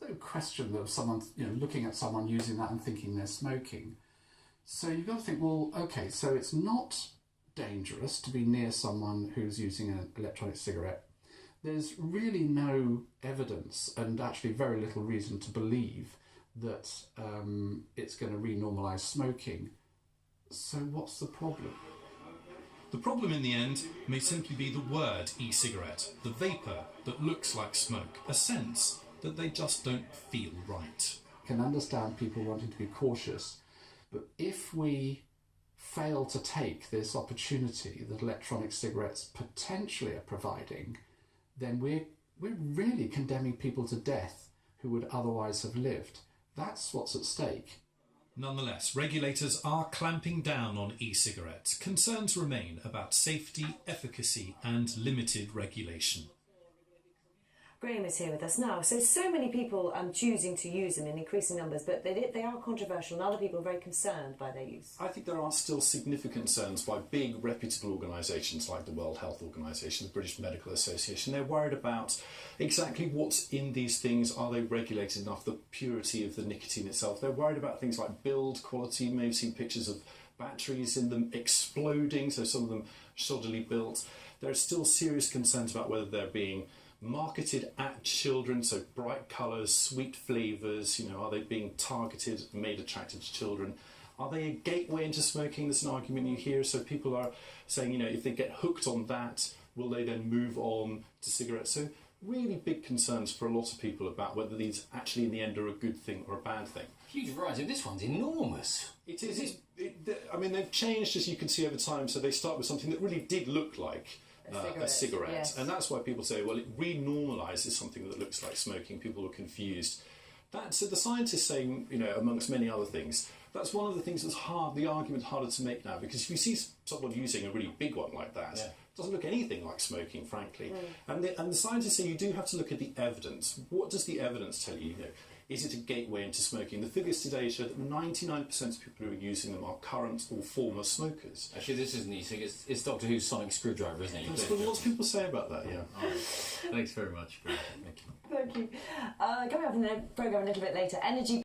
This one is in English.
no question of someone, looking at someone using that and thinking they're smoking. So you've got to think, well, okay, so it's not dangerous to be near someone who's using an electronic cigarette. There's really no evidence and actually very little reason to believe that it's going to renormalise smoking. So what's the problem? The problem in the end may simply be the word e-cigarette, the vapour that looks like smoke, a sense that they just don't feel right. I can understand people wanting to be cautious, but if we fail to take this opportunity that electronic cigarettes potentially are providing, then we're really condemning people to death who would otherwise have lived. That's what's at stake. Nonetheless, regulators are clamping down on e-cigarettes. Concerns remain about safety, efficacy and limited regulation. Graham is here with us now. So many people are choosing to use them in increasing numbers, but they are controversial and other people are very concerned by their use. I think there are still significant concerns by big reputable organisations like the World Health Organisation, the British Medical Association. They're worried about exactly what's in these things. Are they regulated enough? The purity of the nicotine itself. They're worried about things like build quality. You may have seen pictures of batteries in them exploding, so some of them shoddily built. There are still serious concerns about whether they're being marketed at children, so bright colours, sweet flavours, are they being targeted, made attractive to children? Are they a gateway into smoking? There's an argument you hear, so people are saying, if they get hooked on that, will they then move on to cigarettes? So really big concerns for a lot of people about whether these actually in the end are a good thing or a bad thing. Huge variety. This one's enormous. It is. They've changed, as you can see over time, so they start with something that really did look like a cigarette. Yes. And that's why people say, well, it renormalises something that looks like smoking. People are confused. So the scientists saying, amongst many other things, that's one of the things that's hard, the argument harder to make now, because if you see someone using a really big one like that, it doesn't look anything like smoking, frankly. And the scientists say you do have to look at the evidence. What does the evidence tell you? Is it a gateway into smoking? The figures today show that 99% of people who are using them are current or former smokers. Actually, this isn't e-cig, it's Doctor Who's sonic screwdriver, isn't it? That's what lots of people say about that, yeah. Oh, thanks very much. Thank you. Thank you. Coming up in the programme a little bit later, energy